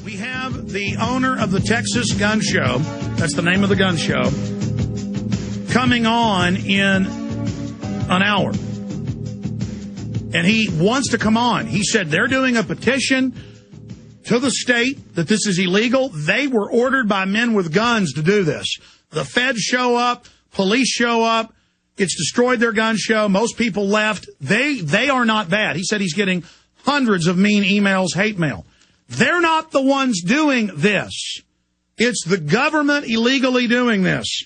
We have the owner of the Texas Gun Show, that's the name of the gun show, coming on in an hour. And he wants to come on. He said they're doing a petition to the state that this is illegal. They were ordered by men with guns to do this. The feds show up, police show up. It's destroyed their gun show. Most people left. They are not bad. He said he's getting hundreds of mean emails, hate mail. They're not the ones doing this. It's the government illegally doing this.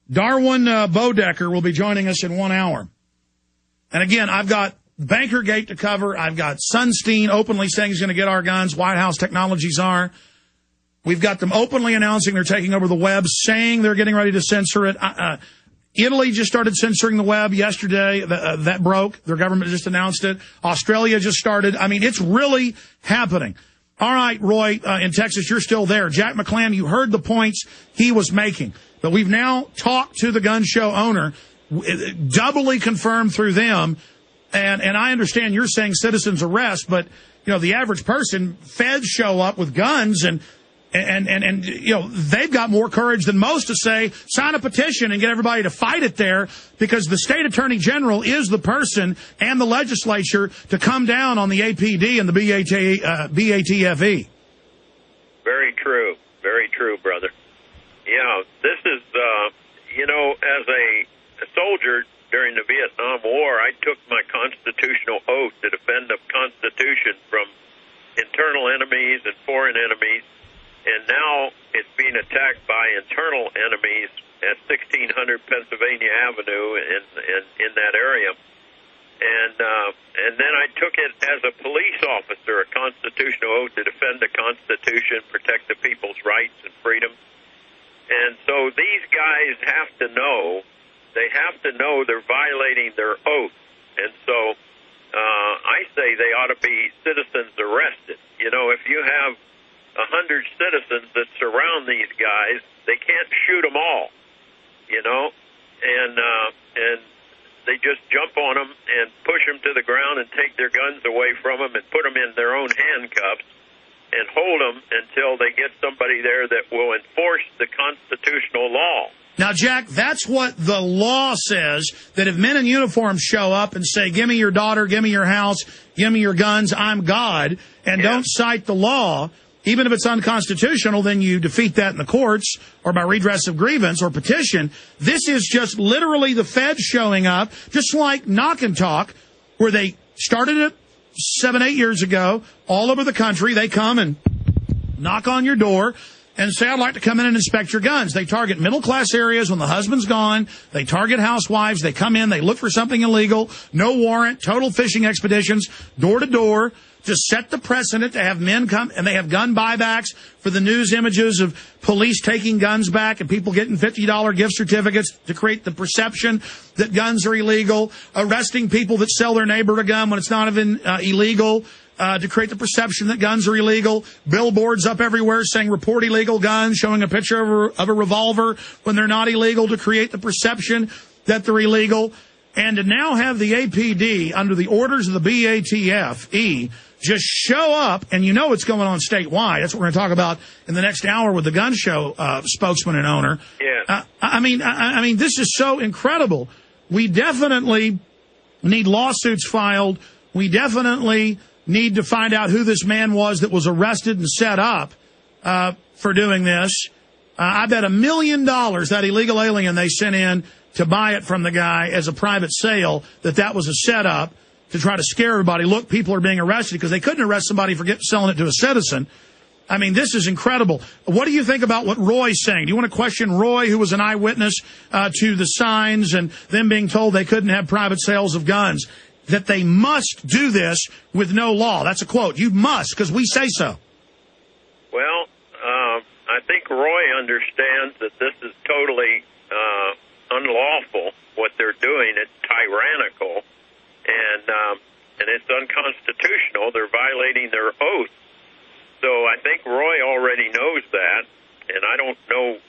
Darwin Bodecker will be joining us in 1 hour. And again, I've got Bankergate to cover. I've got Sunstein openly saying he's going to get our guns. White House Technologies are. We've got them openly announcing they're taking over the web, saying they're getting ready to censor it. Italy just started censoring the web yesterday. That broke. Their government just announced it. Australia just started. I mean, it's really happening. All right, Roy, in Texas, you're still there. Jack McLamb, you heard the points he was making. But we've now talked to the gun show owner, doubly confirmed through them. And I understand you're saying citizens arrest, but, you know, the average person, feds show up with guns and you know, they've got more courage than most to say, sign a petition and get everybody to fight it there, because the state attorney general is the person and the legislature to come down on the APD and the BATFE. Very true. Very true, brother. Yeah, this is, you know, as a soldier during the Vietnam War, I took my constitutional oath to defend the Constitution from internal enemies and foreign enemies. And now it's being attacked by internal enemies at 1600 Pennsylvania Avenue in that area. And then I took it as a police officer, a constitutional oath to defend the Constitution, protect the people's rights and freedoms. And so these guys have to know, they're violating their oath. And so I say they ought to be citizens arrested. You know, if you have 100 citizens that surround these guys, they can't shoot them all, you know, and they just jump on them and push them to the ground and take their guns away from them and put them in their own handcuffs and hold them until they get somebody there that will enforce the constitutional law. Now, Jack, that's what the law says, that if men in uniform show up and say, give me your daughter, give me your house, give me your guns, I'm God, and don't cite the law, even if it's unconstitutional, then you defeat that in the courts or by redress of grievance or petition. This is just literally the feds showing up, just like Knock and Talk, where they started it 7-8 years ago all over the country. They come and knock on your door and say, I'd like to come in and inspect your guns. They target middle-class areas when the husband's gone. They target housewives. They come in. They look for something illegal. No warrant. Total fishing expeditions, door to door. Just set the precedent to have men come, and they have gun buybacks for the news images of police taking guns back and people getting $50 gift certificates to create the perception that guns are illegal, arresting people that sell their neighbor a gun when it's not even illegal, to create the perception that guns are illegal, billboards up everywhere saying report illegal guns, showing a picture of a revolver when they're not illegal, to create the perception that they're illegal. And to now have the APD, under the orders of the BATF'E, just show up, and you know it's going on statewide. That's what we're going to talk about in the next hour with the gun show spokesman and owner. Yeah. I mean, this is so incredible. We definitely need lawsuits filed. We definitely need to find out who this man was that was arrested and set up for doing this. I bet $1 million that illegal alien they sent in to buy it from the guy as a private sale, that was a setup to try to scare everybody. Look, people are being arrested, because they couldn't arrest somebody for selling it to a citizen. I mean, this is incredible. What do you think about what Roy's saying? Do you want to question Roy, who was an eyewitness to the signs and them being told they couldn't have private sales of guns, that they must do this with no law? That's a quote. You must, because we say so. Well, I think Roy understands that this is totally unlawful, what they're doing. It's tyrannical, and it's unconstitutional. They're violating their oath. So I think Roy already knows that, and I don't know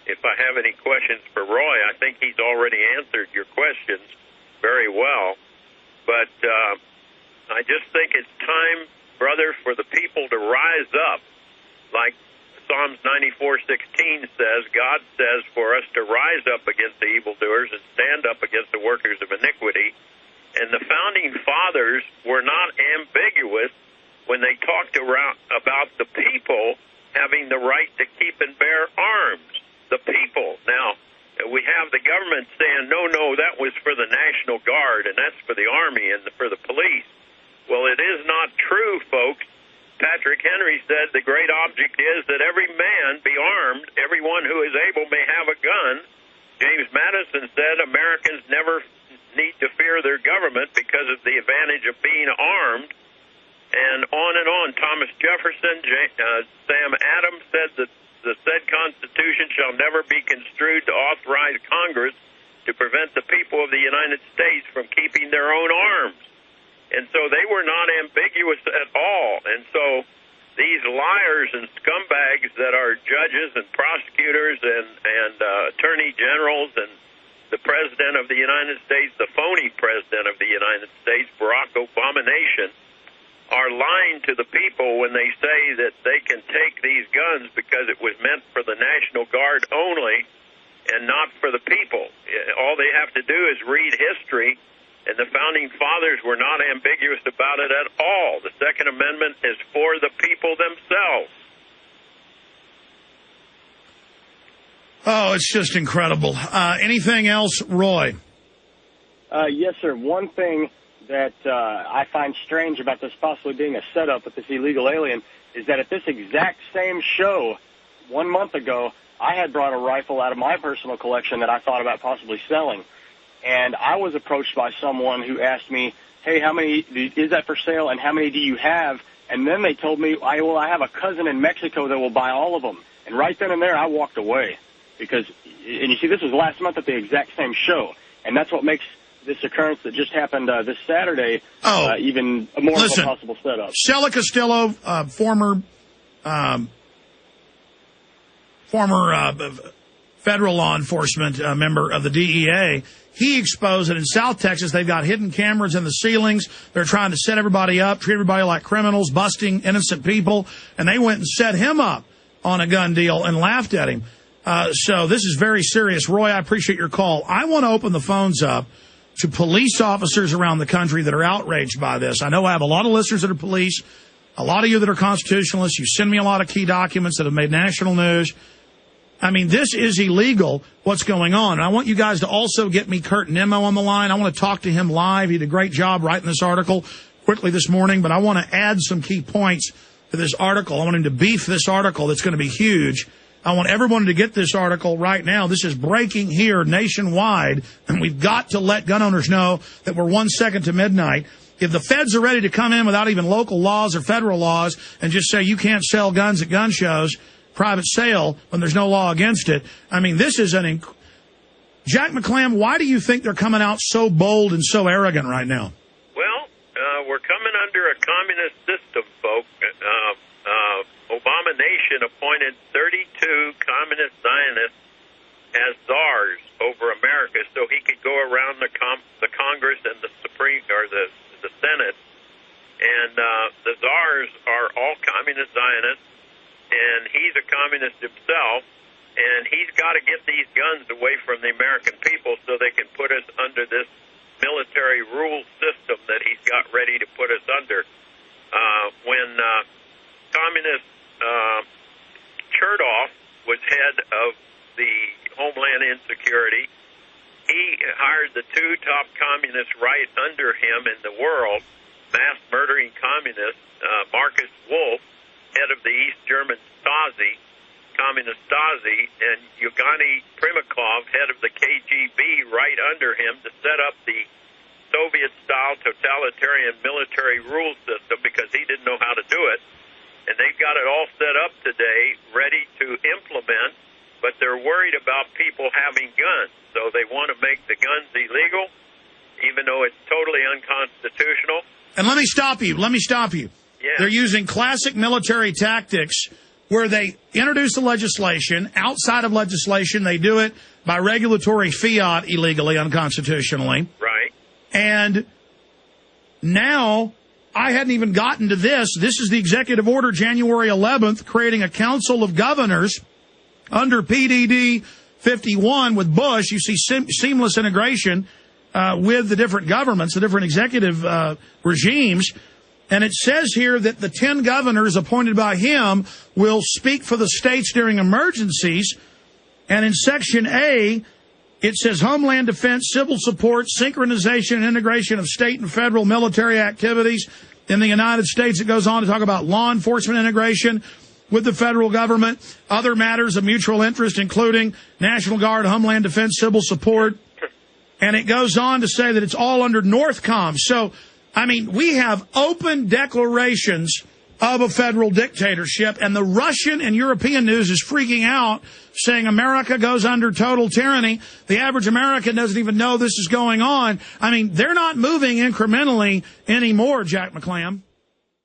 if I have any questions for Roy. I think he's already answered your questions very well. But I just think it's time, brother, for the people to rise up like Psalms 94:16 says, God says for us to rise up against the evildoers and stand up against the workers of iniquity. And the founding fathers were not ambiguous when they talked about the people having the right to keep and bear arms. The people. Now, we have the government saying, no, that was for the National Guard, and that's for the Army and for the police. Well, it is not true, folks. Patrick Henry said the great object is that every man be armed, everyone who is able may have a gun. James Madison said Americans never need to fear their government because of the advantage of being armed. And on. Thomas Jefferson, Sam Adams said that the said Constitution shall never be construed to authorize Congress to prevent the people of the United States from keeping their own arms. And so they were not ambiguous at all. And so these liars and scumbags that are judges and prosecutors and attorney generals and the President of the United States, the phony President of the United States, Barack Obama nation, are lying to the people when they say that they can take these guns because it was meant for the National Guard only and not for the people. All they have to do is read history, and the Founding Fathers were not ambiguous about it at all. The Second Amendment is for the people themselves. Oh, it's just incredible. Anything else, Roy? Yes, sir. One thing that I find strange about this possibly being a setup with this illegal alien is that at this exact same show 1 month ago, I had brought a rifle out of my personal collection that I thought about possibly selling. And I was approached by someone who asked me, hey, how many is that for sale and how many do you have? And then they told me, I have a cousin in Mexico that will buy all of them. And right then and there, I walked away. Because, and you see, this was last month at the exact same show. And that's what makes this occurrence that just happened this Saturday even more of a possible setup. Stella Castillo, former federal law enforcement member of the DEA, he exposed that in South Texas they've got hidden cameras in the ceilings. They're trying to set everybody up, treat everybody like criminals, busting innocent people, and they went and set him up on a gun deal and laughed at him. So this is very serious. Roy, I appreciate your call. I want to open the phones up to police officers around the country that are outraged by this. I know I have a lot of listeners that are police, a lot of you that are constitutionalists. You send me a lot of key documents that have made national news. I mean, this is illegal, what's going on. And I want you guys to also get me Kurt Nimmo on the line. I want to talk to him live. He did a great job writing this article quickly this morning, but I want to add some key points to this article. I want him to beef this article that's going to be huge. I want everyone to get this article right now. This is breaking here nationwide, and we've got to let gun owners know that we're 1 second to midnight. If the feds are ready to come in without even local laws or federal laws and just say you can't sell guns at gun shows, private sale, when there's no law against it, I mean, this is Jack McLamb, why do you think they're coming out so bold and so arrogant right now? Well, we're coming under a communist system, folks. Obama nation appointed 32 communist Zionists as czars over America, so he could go around the Congress and the Supreme or the Senate. And the czars are all communist Zionists, and he's a communist himself. And he's got to get these guns away from the American people so they can put us under this military rule system that he's got ready to put us under. When communist Chertoff was head of the Homeland Insecurity, he hired the two top communists right under him in the world, mass murdering communists, Marcus Wolf, head of the East German Stasi, Communist Stasi, and Yevgeny Primakov, head of the KGB, right under him to set up the Soviet-style totalitarian military rule system because he didn't know how to do it. And they've got it all set up today, ready to implement, but they're worried about people having guns. So they want to make the guns illegal, even though it's totally unconstitutional. And let me stop you. Yeah. They're using classic military tactics where they introduce the legislation. Outside of legislation, they do it by regulatory fiat illegally, unconstitutionally. Right. And now I hadn't even gotten to this. This is the executive order, January 11th, creating a council of governors under PDD 51 with Bush. You see seamless integration with the different governments, the different executive regimes. And it says here that the 10 governors appointed by him will speak for the states during emergencies. And in Section A, it says Homeland Defense, civil support, synchronization and integration of state and federal military activities in the United States. It goes on to talk about law enforcement integration with the federal government, other matters of mutual interest, including National Guard, Homeland Defense, civil support. And it goes on to say that it's all under NORTHCOM. So, I mean, we have open declarations of a federal dictatorship, and the Russian and European news is freaking out, saying America goes under total tyranny. The average American doesn't even know this is going on. I mean, they're not moving incrementally anymore, Jack McLamb.